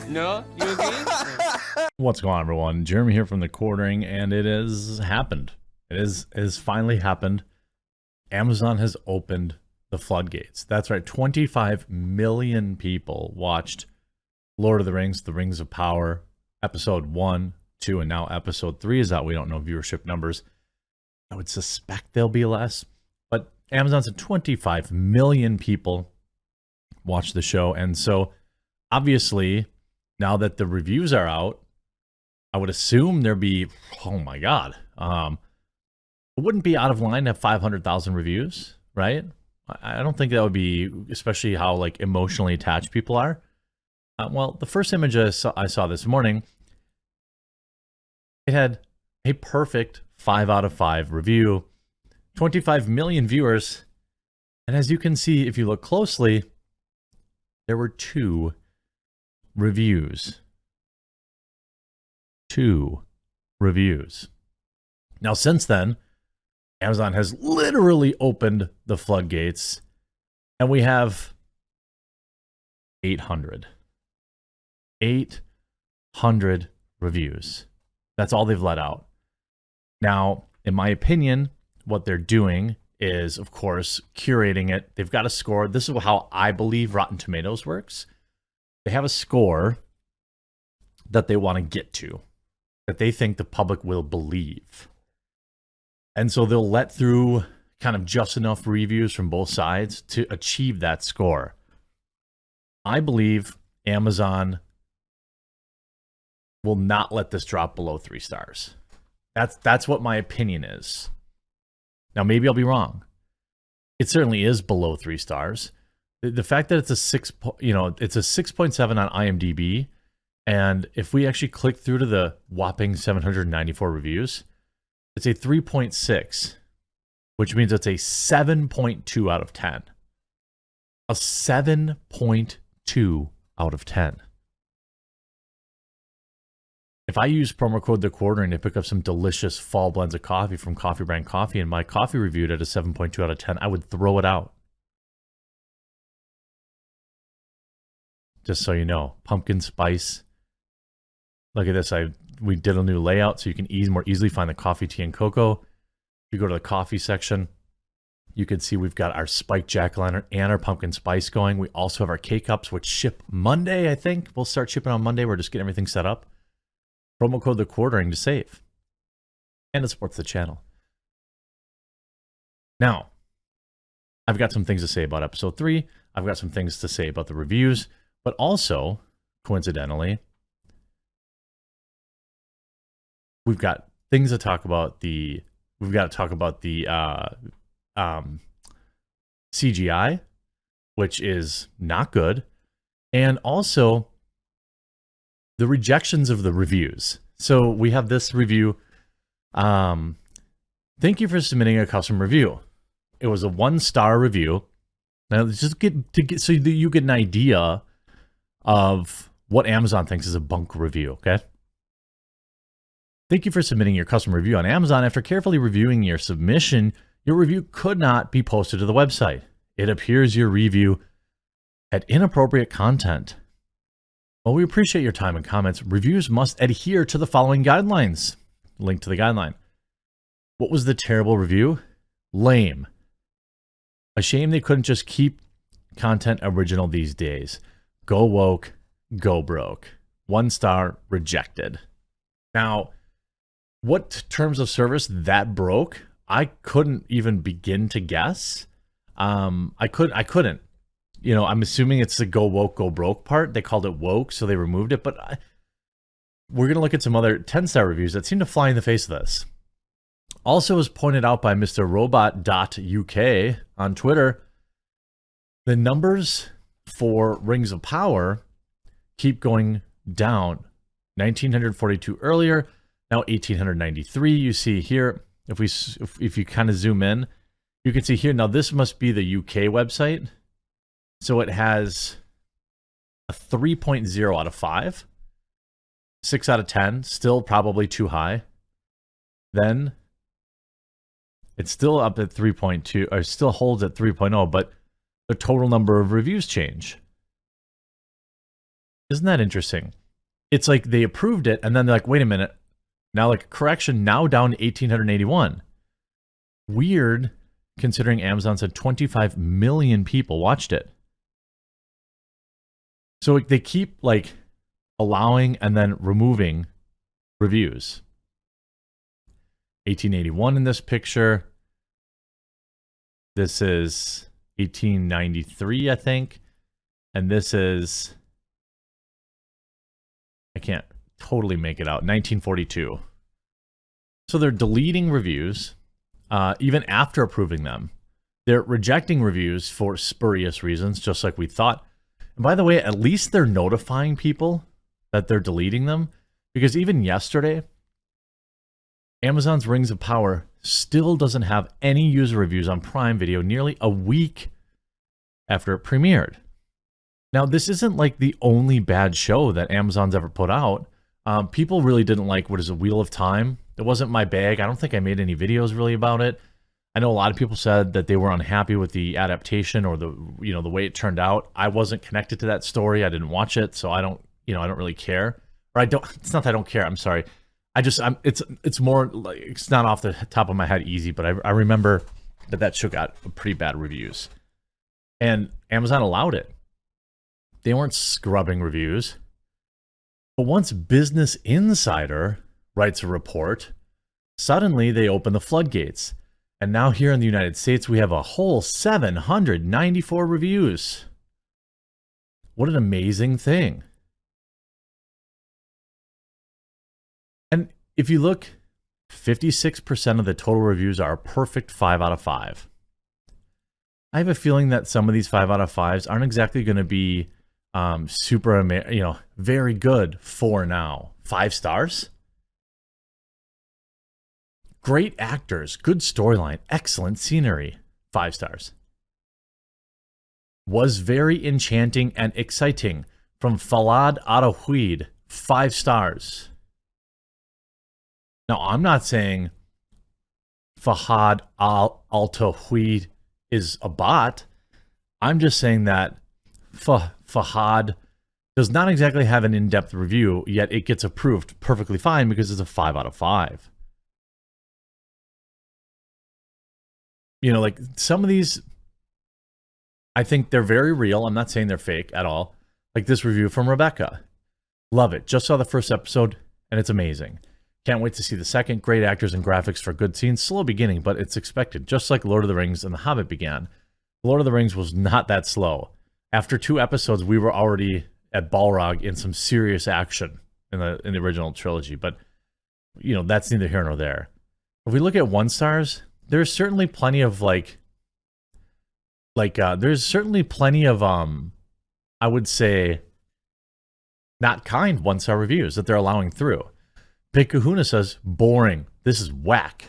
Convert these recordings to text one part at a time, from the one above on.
No? You agree? What's going on, everyone? Jeremy here from the Quartering, and it has happened. It has finally happened. Amazon has opened the floodgates. That's right. 25 million people watched Lord of the Rings of Power, episode 1, 2, and now episode 3 is out. We don't know viewership numbers. I would suspect there'll be less, but Amazon said 25 million people watched the show, and so obviously, now that the reviews are out, I would assume there'd be, oh my God, it wouldn't be out of line to have 500,000 reviews, right? I don't think that would be, especially how like emotionally attached people are. Well, the first image I saw this morning, it had a perfect 5 out of 5 review, 25 million viewers, and as you can see, if you look closely, there were 2 reviews. 2 reviews. Now, since then, Amazon has literally opened the floodgates, and we have 800 reviews. That's all they've let out. Now, in my opinion, what they're doing is, of course, curating it. They've got a score. This is how I believe Rotten Tomatoes works. They have a score that they want to get to, that they think the public will believe. And so they'll let through kind of just enough reviews from both sides to achieve that score. I believe Amazon will not let this drop below 3 stars. That's what my opinion is. Now, maybe I'll be wrong. It certainly is below 3 stars. The fact that it's a 6.7 on IMDb, and if we actually click through to the whopping 794 reviews, it's a 3.6, which means it's a 7.2 out of 10. A 7.2 out of 10. If I use promo code The Quartering to pick up some delicious fall blends of coffee from Coffee Brand Coffee and my coffee reviewed at a 7.2 out of 10, I would throw it out. Just so you know, pumpkin spice. Look at this. We did a new layout so you can more easily find the coffee, tea, and cocoa. If you go to the coffee section, you can see we've got our spiked jack-o'-lantern and our pumpkin spice going. We also have our K-Cups, which ship Monday, I think. We'll start shipping on Monday. We're just getting everything set up. Promo code The Quartering to save. And it supports the channel. Now, I've got some things to say about episode 3. I've got some things to say about the reviews. But also, coincidentally, we've got things to talk about. We've got to talk about the CGI, which is not good, and also the rejections of the reviews. So we have this review. Thank you for submitting a custom review. It was a 1-star review. Now, just so that you get an idea of what Amazon thinks is a bunk review, okay? Thank you for submitting your custom review on Amazon. After carefully reviewing your submission, your review could not be posted to the website. It appears your review had inappropriate content. While we appreciate your time and comments, reviews must adhere to the following guidelines. Link to the guideline. What was the terrible review? Lame. A shame they couldn't just keep content original these days. Go woke, go broke. 1 star, rejected. Now, what terms of service that broke, I couldn't even begin to guess. I couldn't. You know, I'm assuming it's the go woke, go broke part. They called it woke, so they removed it. But we're going to look at some other 10-star reviews that seem to fly in the face of this. Also, as pointed out by Mr. Robot.uk on Twitter, the numbers for Rings of Power keep going down. 1,942 earlier, now 1,893. You see here, if you kind of zoom in, you can see here. Now, this must be the UK website. So it has a 3.0 out of 5, 6 out of 10, still probably too high. Then it's still up at 3.2, or still holds at 3.0, but the total number of reviews change. Isn't that interesting? It's like they approved it, and then they're like, wait a minute. Now, like, correction, now down to 1,881. Weird, considering Amazon said 25 million people watched it. So they keep, like, allowing and then removing reviews. 1881 in this picture. This is 1893, I think. And this is, I can't totally make it out, 1942. So they're deleting reviews, even after approving them. They're rejecting reviews for spurious reasons, just like we thought. And by the way, at least they're notifying people that they're deleting them, because even yesterday, Amazon's Rings of Power still doesn't have any user reviews on Prime Video nearly a week after it premiered. Now, this isn't like the only bad show that Amazon's ever put out. People really didn't like, what is it, Wheel of Time? It wasn't my bag. I don't think I made any videos really about it. I know a lot of people said that they were unhappy with the adaptation or the way it turned out. I wasn't connected to that story. I didn't watch it, so I don't really care. Or it's not that I don't care. I'm sorry. It's more like, it's not off the top of my head easy, but I remember that show got pretty bad reviews. And Amazon allowed it. They weren't scrubbing reviews. But once Business Insider writes a report, suddenly they open the floodgates. And now here in the United States, we have a whole 794 reviews. What an amazing thing. And if you look, 56% of the total reviews are a perfect 5 out of 5. I have a feeling that some of these 5 out of 5s aren't exactly going to be very good for now. 5 stars? Great actors, good storyline, excellent scenery. 5 stars. Was very enchanting and exciting. From Falad Atahuid, 5 stars. Now, I'm not saying Fahad Al-Tahuid is a bot. I'm just saying that Fahad does not exactly have an in-depth review, yet it gets approved perfectly fine because it's a 5 out of 5. Like some of these, I think they're very real. I'm not saying they're fake at all. Like this review from Rebecca. Love it. Just saw the first episode and it's amazing. Can't wait to see the second. Great actors and graphics for good scenes. Slow beginning, but it's expected. Just like Lord of the Rings and The Hobbit began. Lord of the Rings was not that slow. After 2 episodes, we were already at Balrog in some serious action in the original trilogy. But, that's neither here nor there. If we look at 1 stars, there's certainly plenty of there's certainly plenty of, I would say, not kind 1-star reviews that they're allowing through. Big Kahuna says, boring. This is whack.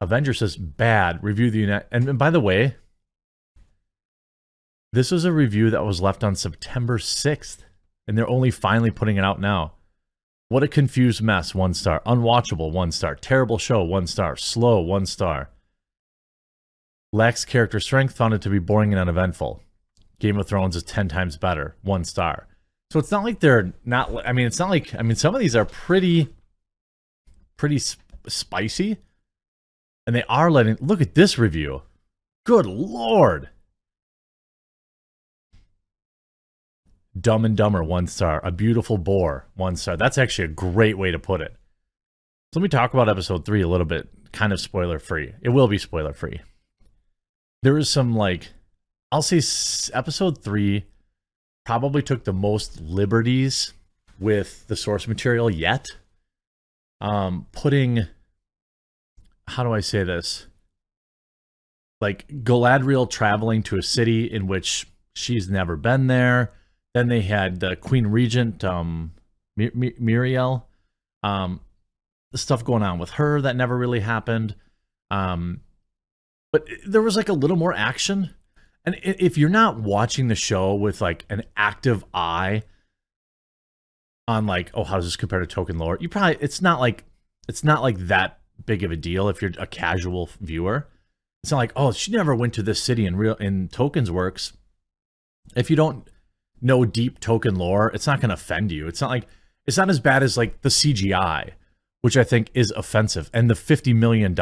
Avenger says, bad. Review the United. And by the way, this was a review that was left on September 6th, and they're only finally putting it out now. What a confused mess, 1 star. Unwatchable, 1 star. Terrible show, 1 star. Slow, 1 star. Lacks character strength, found it to be boring and uneventful. Game of Thrones is 10 times better, 1 star. So it's not like they're not, it's not like, some of these are pretty spicy. And they are look at this review. Good Lord. Dumb and Dumber, 1 star. A Beautiful Boar, 1 star. That's actually a great way to put it. So let me talk about episode 3 a little bit, kind of spoiler free. It will be spoiler free. There is some I'll say episode 3 probably took the most liberties with the source material yet. Putting, how do I say this? Galadriel traveling to a city in which she's never been there. Then they had the Queen Regent, Muriel. The stuff going on with her that never really happened. But there was a little more action. And if you're not watching the show with an active eye on oh, how does this compare to Tolkien lore? You probably, it's not like that big of a deal if you're a casual viewer. It's not like, oh, she never went to this city in Tolkien's works. If you don't no deep token lore, it's not going to offend you. It's not as bad as like the CGI, which I think is offensive, and the $50 million.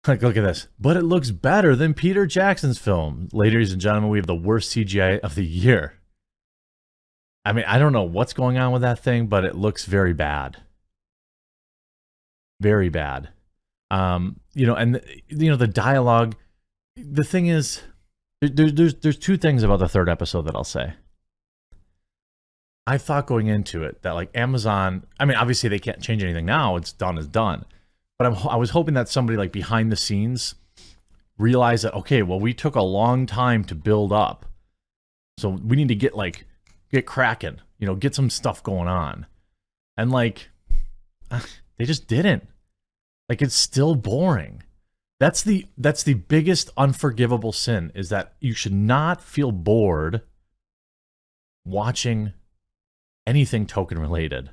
Like, look at this. But it looks better than Peter Jackson's film. Ladies and gentlemen, we have the worst CGI of the year. I mean, I don't know what's going on with that thing, but it looks very bad. Very bad. You know, and you know, the dialogue, the thing is, there's two things about the third episode that I'll say. I thought going into it that like Amazon, I mean, obviously they can't change anything now. It's done is done. But I was hoping that somebody like behind the scenes realized that, okay, well, we took a long time to build up. So we need to get cracking, you know, get some stuff going on. And like, they just didn't. Like, it's still boring. That's the biggest unforgivable sin, is that you should not feel bored watching anything token related.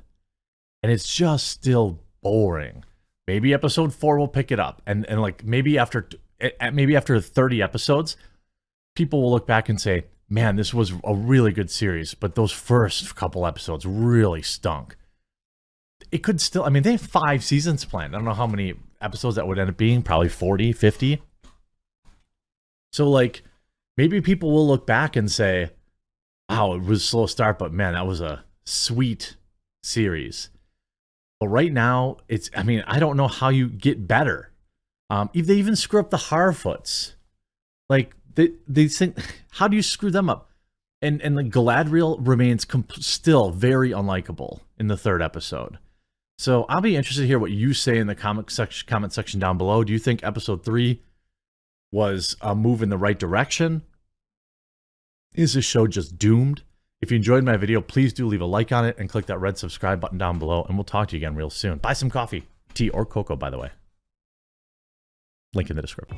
And it's just still boring. Maybe episode 4 will pick it up, and like maybe after 30 episodes, people will look back and say, "Man, this was a really good series," but those first couple episodes really stunk. It could still, I mean, they have 5 seasons planned. I don't know how many episodes that would end up being, probably 40, 50. So like, maybe people will look back and say, "Wow, it was a slow start, but man, that was a sweet series." But right now, I mean, I don't know how you get better. If they even screw up the Harfoots, like they think, how do you screw them up? And like Galadriel remains still very unlikable in the 3rd episode. So I'll be interested to hear what you say in the comment section down below. Do you think episode 3 was a move in the right direction? Is this show just doomed? If you enjoyed my video, please do leave a like on it and click that red subscribe button down below, and we'll talk to you again real soon. Buy some coffee, tea, or cocoa, by the way. Link in the description.